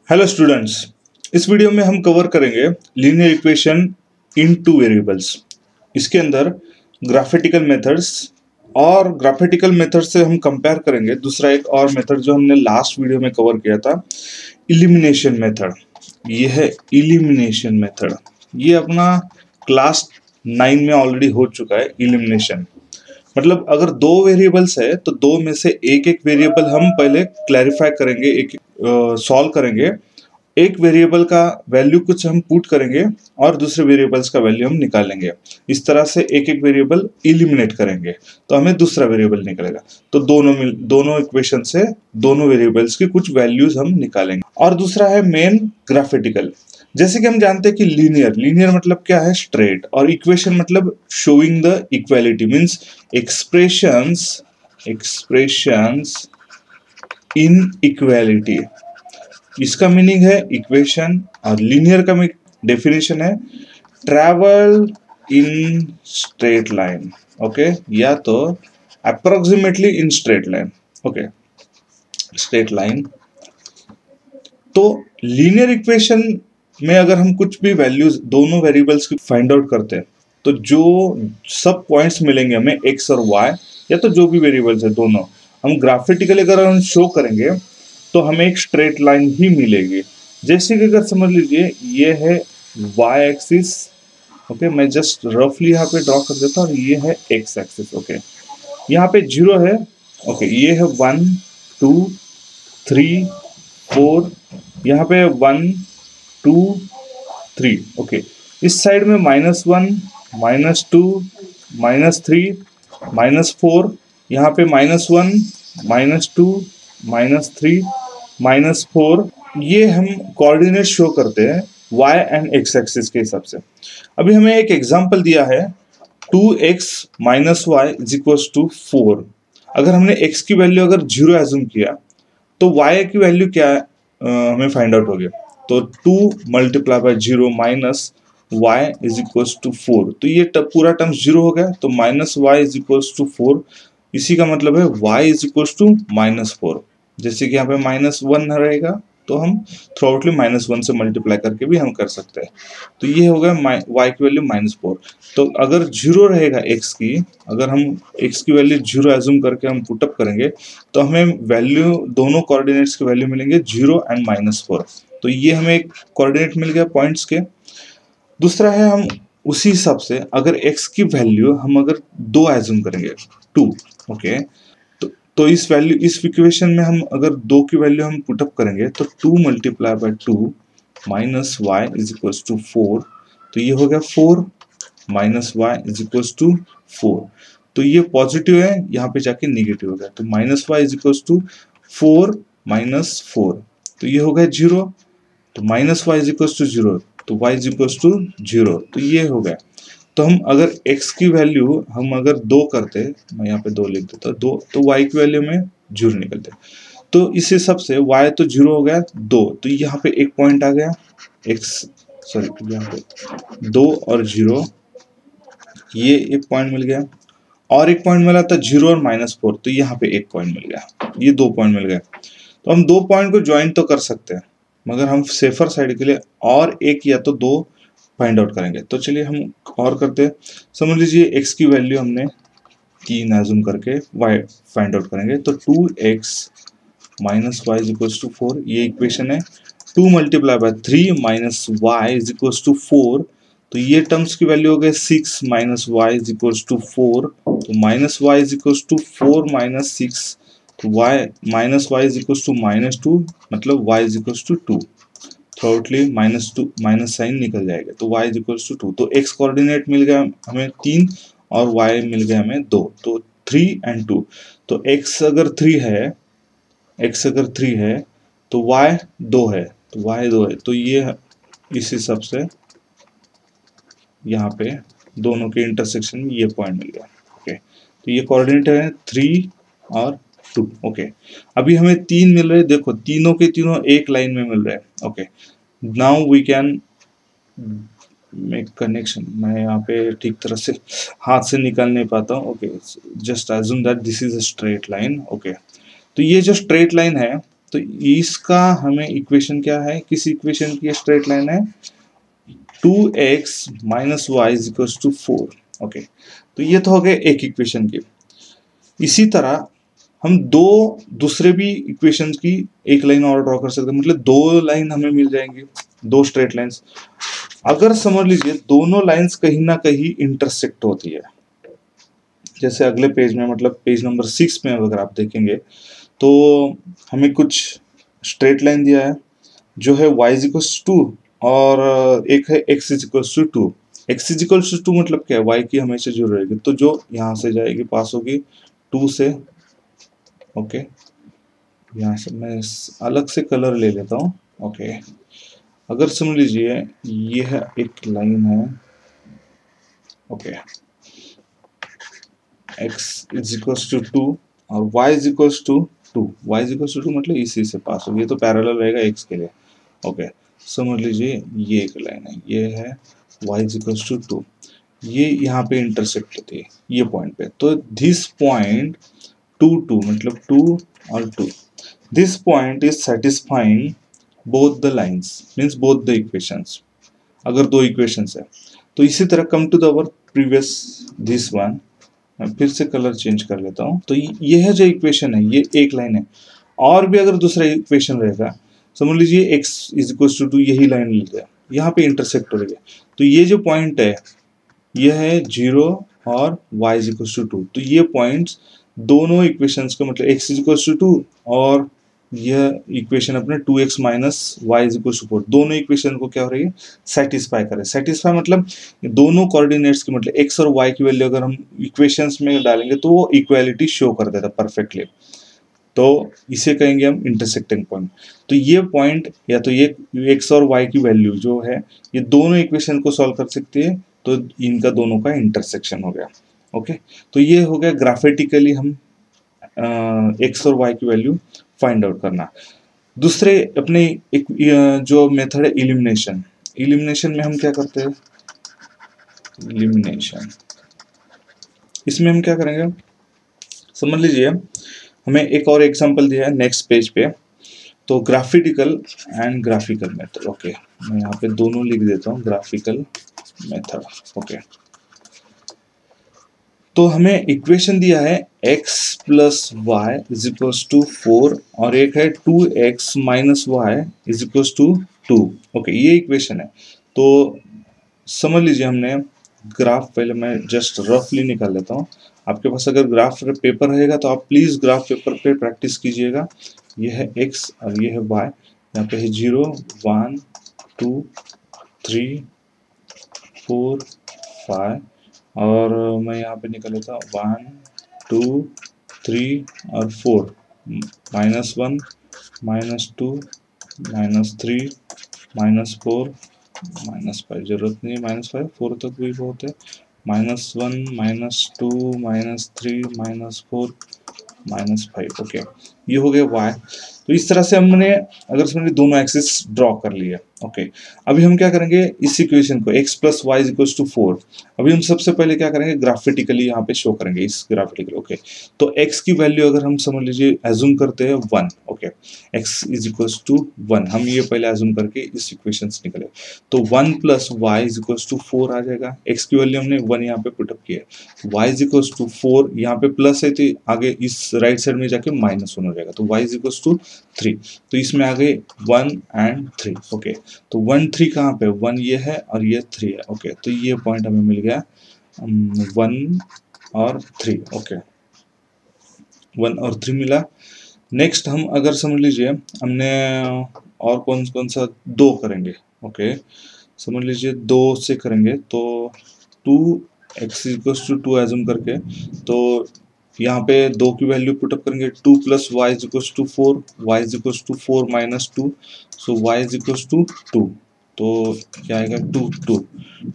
Hello students, इस video में हम कवर करेंगे linear equation in two variables. इसके अंदर ग्राफिटिकल मेथड्स और ग्राफिटिकल मेथड से हम कंपेयर करेंगे दूसरा एक और मेथड जो हमने लास्ट वीडियो में कवर किया था, इलिमिनेशन मेथड। ये है इलिमिनेशन मेथड। ये अपना क्लास 9 में ऑलरेडी हो चुका है। इलिमिनेशन मतलब अगर दो वेरिएबल्स है तो दो में से एक एक वेरिएबल हम पहले क्लैरिफाई करेंगे, एक सॉल्व करेंगे। एक वेरिएबल का वैल्यू कुछ हम पुट करेंगे और दूसरे वेरिएबल्स का वैल्यू हम निकालेंगे। इस तरह से एक एक वेरिएबल इलिमिनेट करेंगे तो हमें दूसरा वेरिएबल निकलेगा। तो दोनों इक्वेशन से दोनों वेरिएबल्स की कुछ वैल्यूज हम निकालेंगे। और दूसरा है मेन ग्राफिटिकल। जैसे कि हम जानते हैं कि लीनियर मतलब क्या है, स्ट्रेट, और इक्वेशन मतलब showing the equality, means expressions in equality. इसका मीनिंग है इक्वेशन, और लीनियर का डेफिनेशन है travel in straight line. Okay, या तो approximately in straight line. Okay, straight line. तो लीनियर इक्वेशन में अगर हम कुछ भी वैल्यूज दोनों वेरिएबल्स की फाइंड आउट करते हैं तो जो सब पॉइंट्स मिलेंगे हमें एक्स और वाई, या तो जो भी वेरिएबल्स है दोनों, हम ग्राफिटिकली अगर हम शो करेंगे तो हमें एक स्ट्रेट लाइन ही मिलेगी। जैसे कि अगर समझ लीजिए ये है y एक्सिस। ओके, मैं जस्ट रफली यहाँ पे ड्रॉ कर देता हूँ, और ये है x एक्सिस। ओके, यहाँ पे 0 है। ओके, ये है 1 2 3 4, यहाँ पे 1 2 3। ओके, इस साइड में -1 -2 -3 -4, यहाँ पे -1 -2 -3 -4। ये हम कोऑर्डिनेट शो करते हैं y एंड x एक्सिस के हिसाब से। अभी हमें एक एग्जांपल दिया है 2x - y = 4। अगर हमने x की वैल्यू अगर 0 एज्यूम किया तो y की वैल्यू क्या हमें फाइंड आउट हो गया। तो 2 × 0 माइनस y = 4। तो ये पूरा टर्म 0 हो गया, तो -y = 4। इसी का मतलब है y = -4। जैसे कि यहाँ पे -1 रहेगा तो हम थ्रूआउटली -1 से मल्टीप्लाई करके भी हम कर सकते हैं। तो ये हो गया y की वैल्यू -4। तो अगर 0 रहेगा x की, अगर हम x की वैल्यू 0 एज्यूम करके हम पुटअप करेंगे तो हमें वैल्यू दोनों कोऑर्डिनेट्स के वैल्यू मिलेंगे 0 एंड -4। तो ये हमें एक कोऑर्डिनेट मिल गया पॉइंट्स के। दूसरा है, हम उसी हिसाब से अगर x की वैल्यू हम अगर 2 एज्यूम करेंगे 2। ओके, तो इस इक्वेशन में हम अगर 2 की वैल्यू हम पुटअप करेंगे तो 2 × 2 माइनस y = 4। तो ये हो गया 4 माइनस y = 4। तो ये पॉजिटिव है, यहाँ पे जाके निगेटिव हो गया, तो -y = 4 माइनस 4। तो ये हो गया 0। तो -y = 0, तो y = 0। तो ये हो गया। तो हम अगर x की वैल्यू हम अगर 2 करते, मैं यहाँ पे 2 लिख देता हूँ, 2, तो y की वैल्यू में 0 निकलते। तो इस हिसाब से y तो 0 हो गया 2, तो यहाँ पे एक पॉइंट आ गया यहाँ पे 2 और 0, ये एक पॉइंट मिल गया। और एक पॉइंट मिला था 0 और -4, तो यहाँ पे एक पॉइंट मिल गया। ये 2 पॉइंट मिल गए। तो हम 2 पॉइंट को ज्वाइन तो कर सकते हैं, मगर हम सेफर साइड के लिए और एक या तो 2 फाइंड आउट करेंगे। तो चलिए हम और करते हैं। समझ लीजिए x की वैल्यू हमने 3 एज्यूम करके y फाइंड आउट करेंगे, तो 2x - y = 4, ये इक्वेशन है। 2 × 3 माइनस y = 4। तो ये टर्म्स की वैल्यू हो गए 6 - y = 4। तो -y = 4 - 6, तो y = -2, मतलब y = 2। थ्रूआउटली माइनस साइन निकल जाएगा, तो y = 2। तो x कोऑर्डिनेट मिल गया हमें 3 और y मिल गया हमें 2, तो 3 एंड 2। तो x अगर 3 है तो y 2 है, तो ये इस हिसाब से यहाँ पे दोनों के इंटरसेक्शन में ये पॉइंट मिल गया। ओके, तो ये कोऑर्डिनेट है 3 और 2। ओके, अभी हमें 3 मिल रहे हैं, देखो तीनों के तीनों एक लाइन में मिल रहे हैं। Okay, now we can make connection. मैं यहाँ पे ठीक तरह से हाथ से निकाल नहीं पाता हूँ। Okay, just assume that this is a straight line. Okay, तो ये जो स्ट्रेट लाइन है, तो इसका हमें इक्वेशन क्या है, किस इक्वेशन की स्ट्रेट लाइन है, 2x minus y is equal to 4। Okay, तो ये तो हो गए एक इक्वेशन की। इसी तरह हम दो दूसरे भी इक्वेशंस की एक लाइन और ड्रॉ कर सकते हैं, मतलब दो लाइन हमें मिल जाएंगी, दो स्ट्रेट लाइंस। अगर समझ लीजिए दोनों लाइंस कहीं ना कहीं इंटरसेक्ट होती है, जैसे अगले पेज में, मतलब पेज नंबर 6 में अगर आप देखेंगे तो हमें कुछ स्ट्रेट लाइन दिया है जो है y इज इक्वल्स टू, और एक है x is equals to 2। x is equals to 2 मतलब क्या है, y की हमेशा जीरो रहेगी, तो जो यहाँ से जाएगी पास होगी 2 से। ओके, यहाँ से मैं अलग से कलर ले लेता हूँ। ओके, अगर समझ लीजिए यह एक लाइन है, okay, x is equals to 2 और y is equals to 2, y is equals to 2 मतलब इसी से पास होगी, ये तो पैरेलल रहेगा x के लिए। ओके, समझ लीजिए ये एक लाइन है, ये है y इज इक्वल्स टू 2, ये यहाँ पे इंटरसेक्ट होती है ये पॉइंट पे, तो दिस पॉइंट 2 2 मतलब 2 और 2, this point is satisfying both the lines, means both the equations. अगर दो इक्वेशंस है तो इसी तरह come to the our previous this one, मैं फिर से कलर चेंज कर लेता हूँ। तो ये है जो इक्वेशन है, ये एक लाइन है, और भी अगर दूसरा इक्वेशन रहेगा, समझ लीजिए x इज इक्वल टू 2, यही लाइन ले लिया, यहाँ पे इंटरसेक्ट हो रही है, तो ये जो पॉइंट है ये है 0 और y इज इक्वल टू 2, तो ये पॉइंट्स दोनों इक्वेशंस का मतलब x इज इक्वल टू 2 और यह इक्वेशन अपने 2x minus y is equal to 4, दोनों इक्वेशन को क्या हो रही है, सेटिस्फाई करे। सेटिस्फाई मतलब दोनों कोऑर्डिनेट्स की, मतलब x और y की वैल्यू अगर हम इक्वेशंस में डालेंगे तो वो इक्वालिटी शो कर देता परफेक्टली, तो इसे कहेंगे हम इंटरसेक्टिंग पॉइंट। तो ये पॉइंट या तो ये x और y की वैल्यू जो है ये दोनों इक्वेशन को सॉल्व कर सकती है, तो इनका दोनों का इंटरसेक्शन हो गया। ओके, तो ये हो गया ग्राफिटिकली हम x और y की वैल्यू फाइंड आउट करना। दूसरे अपने एक जो मेथड है इलिमिनेशन, इलिमिनेशन में हम क्या करते हैं, इलिमिनेशन इसमें हम क्या करेंगे, समझ लीजिए हमें एक और एग्जांपल दिया है नेक्स्ट पेज पे, तो ग्राफिटिकल एंड ग्राफिकल मेथड। ओके, मैं यहाँ पे दोनों लिख देता हूँ, ग्राफिकल मेथड। ओके, तो हमें इक्वेशन दिया है x plus y is equals to 4 और एक है 2x minus y is equals to 2। Okay, ये इक्वेशन है। तो समझ लीजिए हमने ग्राफ, पहले मैं जस्ट रफली निकाल लेता हूँ, आपके पास अगर ग्राफ पेपर रहेगा तो आप प्लीज ग्राफ पेपर पे प्रैक्टिस कीजिएगा। ये है x और ये है y, यहाँ पे है 0 1 2 3 4 5 और मैं यहाँ पे निकाल लेता हूँ 1 2 3 और 4, -1 -2 -3 -4 -5, जरूरत नहीं -5, 4 तक भी बहुत है, -1 -2 -3 -4 -5। ओके, ये हो गया y। तो इस तरह से हमने अगर समझिए दोनों एक्सिस ड्रॉ कर लिए। ओके, अभी हम क्या करेंगे, इस इक्वेशन को x plus y is equal to 4, अभी हम सबसे पहले क्या करेंगे, ग्राफिटिकली यहाँ पे शो करेंगे इस ग्राफिटिकली। ओके, तो x की वैल्यू अगर हम समझ लीजिए एज्यूम करते हैं 1। Okay, x is equal to 1, हम ये पहले एज्यूम करके इस इक्वेशन से निकले, तो 1 plus y is equal to 4 आ जाएगा। x की वैल्यू हमने 1 यहाँ पे पुटअप किया, y इज इक्वल टू 4, यहाँ पे प्लस है तो आगे इस राइट साइड में जाके -1 हो जाएगा, तो y इज इक्वल टू 3, तो इसमें आ गए 1 एंड 3। ओके, तो 1 3 कहाँ पे, 1 ये है और ये 3 है। ओके, तो ये पॉइंट हमें मिल गया 1 और 3। ओके, 1 और 3 मिला। नेक्स्ट हम अगर समझ लीजिए हमने और कौन कौन सा 2 करेंगे। ओके, समझ लीजिए 2 से करेंगे तो 2x इक्वल्स टू 2 एज्यूम करके, तो यहाँ पे 2 की वैल्यू पुटअप करेंगे, 2 plus y is equals to 4, y is equals to 4 minus 2, so y is equals to 2, तो क्या आएगा 2 2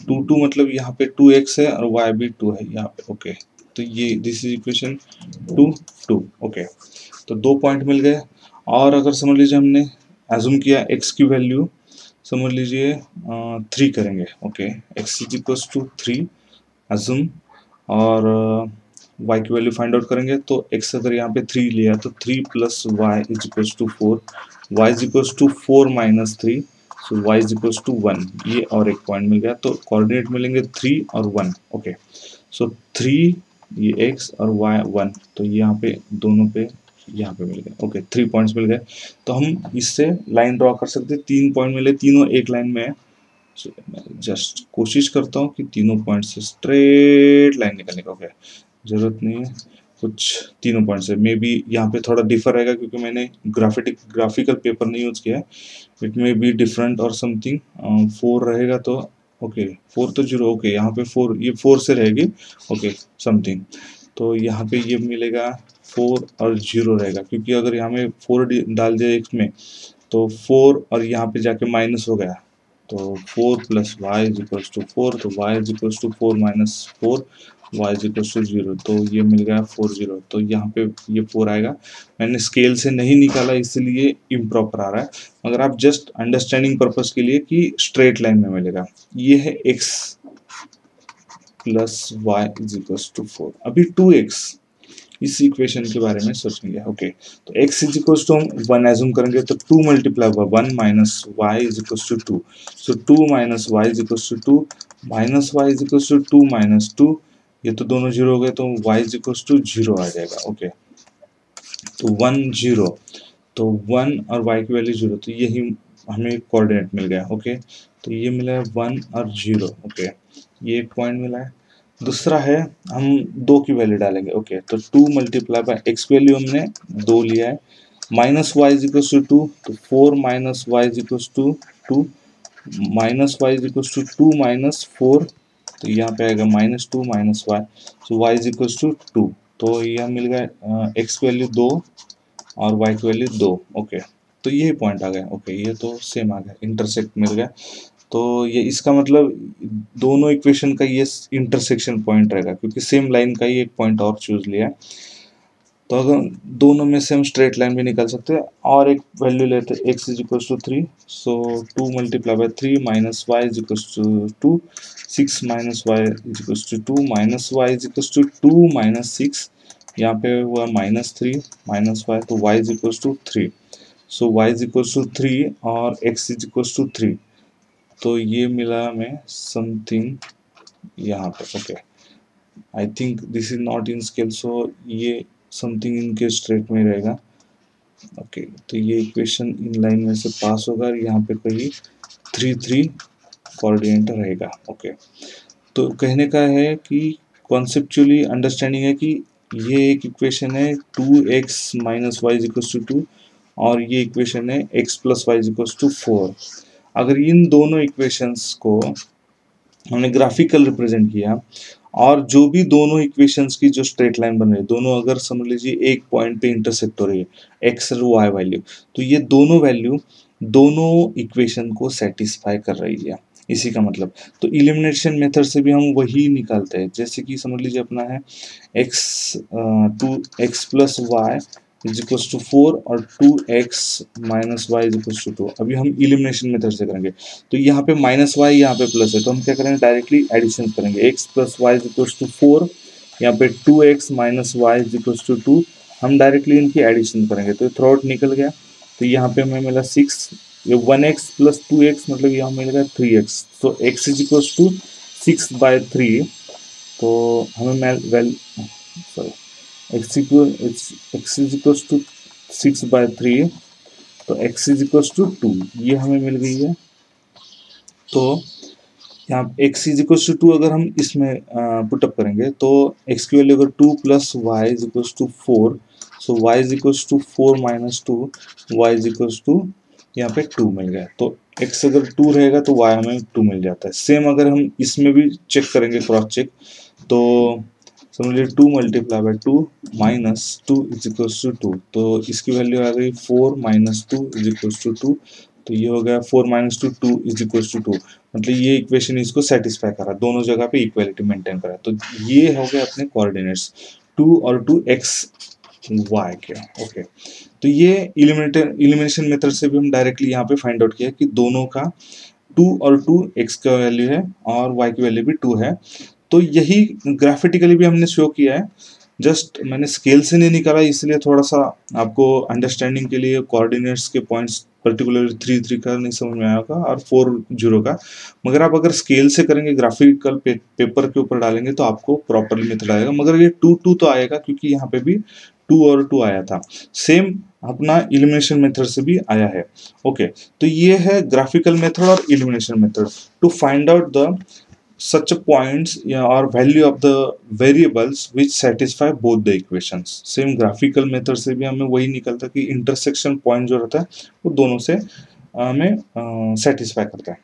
2 2 मतलब यहाँ पे 2x है और y भी 2 है यहाँ पे। ओके, तो ये दिस इज इक्वेशन 2 2। ओके, तो 2 पॉइंट मिल गए। और अगर समझ लीजिए हमने एज्यूम किया x की वैल्यू समझ लीजिए 3 करेंगे। Okay, x is equals to 3 assume, और y की वैल्यू फाइंड आउट करेंगे तो x अगर यहाँ पे 3 लिया तो 3 plus y is equals to 4, y is equals to 4 minus 3, so y is equals to 1। ये और एक पॉइंट मिल गया, तो कोऑर्डिनेट मिलेंगे 3 और 1। ओके, सो 3 ये x और y 1, तो यहाँ पे दोनों पे यहाँ पे मिल गए। ओके, 3 पॉइंट्स मिल गए, तो हम इससे लाइन ड्रॉ कर सकते हैं। 3 पॉइंट मिले, तीनों एक लाइन में है। So, मैं जस्ट कोशिश करता हूँ कि तीनों पॉइंट से स्ट्रेट लाइन निकलने का। ओके, जरूरत नहीं है कुछ तीनों पॉइंट से, मे बी यहाँ पे थोड़ा डिफर रहेगा क्योंकि मैंने ग्राफिकल पेपर नहीं यूज किया है। इट मे बी डिफरेंट और समथिंग। 4 रहेगा तो ओके, 4 तो 0। ओके, यहाँ पे 4, ये 4 से रहेगी। ओके, समथिंग, तो यहाँ पे ये मिलेगा 4 और 0 रहेगा, क्योंकि अगर यहाँ में 4 डाल दिया x में तो 4 और यहाँ पे जाके माइनस हो गया, तो 4 plus y is equals to 4, तो y is equals to 4 minus 4, y is equals to 0, तो ये मिल गया 4 0। तो यहाँ पे ये 4 आएगा। मैंने स्केल से नहीं निकाला इसलिए इम्प्रॉपर आ रहा है, मगर आप जस्ट अंडरस्टैंडिंग पर्पस के लिए कि स्ट्रेट लाइन में मिलेगा। ये है x plus y is equals to 4। अभी 2x, इस इक्वेशन के बारे में सोचेंगे। ओके, तो x इज इक्वल्स टू हम 1 एज्यूम करेंगे, तो 2 multiply by 1 minus y is equals to 2, so 2 minus y is equals to 2, minus y is equals to 2 minus 2, ये तो दोनों 0 हो गए, तो y इज इक्वल्स टू 0 आ जाएगा। ओके, तो 1 0, तो 1 और y की वैल्यू 0, तो यही हमें कोऑर्डिनेट मिल गया। ओके, तो ये मिला है 1 और 0। ओके, ये एक पॉइंट मिला है। दूसरा है, हम 2 की वैल्यू डालेंगे। ओके, तो 2 मल्टीप्लाई बाय x की वैल्यू हमने 2 लिया है, minus y is equals to 2, तो 4 minus y is equals to 2, minus y is equals to 2 minus 4, तो यहाँ पे आएगा minus 2 minus y, so y is equals to 2, तो यह मिल गया x की वैल्यू 2 और y की वैल्यू 2। ओके, तो ये पॉइंट आ गया। ओके, ये तो सेम आ गया, इंटरसेक्ट मिल गया, तो ये इसका मतलब दोनों इक्वेशन का ये इंटरसेक्शन पॉइंट रहेगा, क्योंकि सेम लाइन का ही एक पॉइंट और चूज लिया। तो अगर दोनों में से हम स्ट्रेट लाइन भी निकाल सकते हैं, और एक वैल्यू लेते हैं x is equals to 3, so 2 multiply by 3 minus y is equals to 2, 6 minus y is equals to 2, minus y is equals to 2 minus 6, यहाँ पे हुआ माइनस 3 माइनस वाई, तो y is equals to 3, so y is equals to 3 और x is equals to 3, तो ये मिला हमें something यहाँ पर। Okay, I think this is not in scale, so ये समथिंग इनके स्ट्रेट में रहेगा। ओके, तो ये इक्वेशन इन लाइन में से पास होगा और यहाँ पे कहीं 3 3 कोऑर्डिनेट रहेगा। ओके, तो कहने का है कि कॉन्सेप्चुअली अंडरस्टैंडिंग है कि ये एक इक्वेशन है 2x minus y is equals to 2, और ये इक्वेशन है x plus y is equals to 4। अगर इन दोनों इक्वेशंस को हमने ग्राफिकल रिप्रेजेंट किया, और जो भी दोनों इक्वेशंस की जो स्ट्रेट लाइन बन रही है, दोनों अगर समझ लीजिए एक पॉइंट पे इंटरसेक्ट हो रही है x और y वैल्यू, तो ये दोनों वैल्यू दोनों इक्वेशन को सेटिस्फाई कर रही है, इसी का मतलब। तो इलिमिनेशन मेथड से भी हम वही निकालते हैं, जैसे कि समझ लीजिए अपना है x plus y is equals to 4 और 2x minus y is equals to 2। अभी हम इलिमिनेशन मेथड से करेंगे, तो यहाँ पे माइनस वाई यहाँ पे प्लस है, तो हम क्या करेंगे, डायरेक्टली एडिशन करेंगे। x plus y is equals to 4, यहाँ पे 2x minus y is equals to 2, हम डायरेक्टली इनकी एडिशन करेंगे, तो थ्रू आउट निकल गया। तो यहाँ पे हमें मिला 6, ये 1x प्लस 2x मतलब यहाँ मिलेगा 3x, तो x is equals to 6 by 3, तो हमें sorry x is equals to 6 by 3, तो x इज इक्वल्स टू 2, ये हमें मिल गई है। तो यहाँ x इज इक्वल्स टू 2 अगर हम इसमें पुटअप करेंगे, तो x की वैल्यू अगर 2 plus y is equals to 4, so y is equals to 4 minus 2, y is equals to यहाँ पे 2 मिल गया। तो x अगर 2 रहेगा तो y हमें 2 मिल जाता है। सेम अगर हम इसमें भी चेक करेंगे, क्रॉस चेक, तो समझ लीजिए 2 multiply by 2 minus 2 is equals to 2, तो इसकी वैल्यू आ गई 4 माइनस 2 इज इक्वल्स टू 2, तो ये हो गया 4 माइनस 2 इज इक्वल्स टू 2, मतलब ये इक्वेशन इसको सेटिस्फाई करा, दोनों जगह पे इक्वालिटी मेंटेन करा। तो ये हो गए अपने कोऑर्डिनेट्स 2 और 2 x y के। ओके, तो ये इलिमिनेशन मेथड से भी हम डायरेक्टली यहाँ पे फाइंड आउट किया कि दोनों का 2 और 2 x का वैल्यू है और y की वैल्यू भी 2 है। तो यही ग्राफिकली भी हमने शो किया है जस्ट मैंने स्केल से नहीं निकाला, इसलिए थोड़ा सा आपको अंडरस्टैंडिंग के लिए कोऑर्डिनेट्स के पॉइंट्स पर्टिकुलरली 3 का नहीं समझ में आया होगा और 4 का, मगर आप अगर स्केल से करेंगे ग्राफिकल पेपर के ऊपर डालेंगे तो आपको प्रॉपरली मेथड आएगा। मगर ये 2 तो आएगा क्योंकि यहाँ पे भी 2 आया था, सेम अपना इल्यूमिनेशन मेथड से भी आया है। ओके, तो ये है ग्राफिकल मेथड और elimination method to find out the such points or value of the variables which satisfy both the equations। Same graphical method से भी हमें वही निकलता कि इंटरसेक्शन पॉइंट जो रहता है वो दोनों से हमें सेटिस्फाई करता है।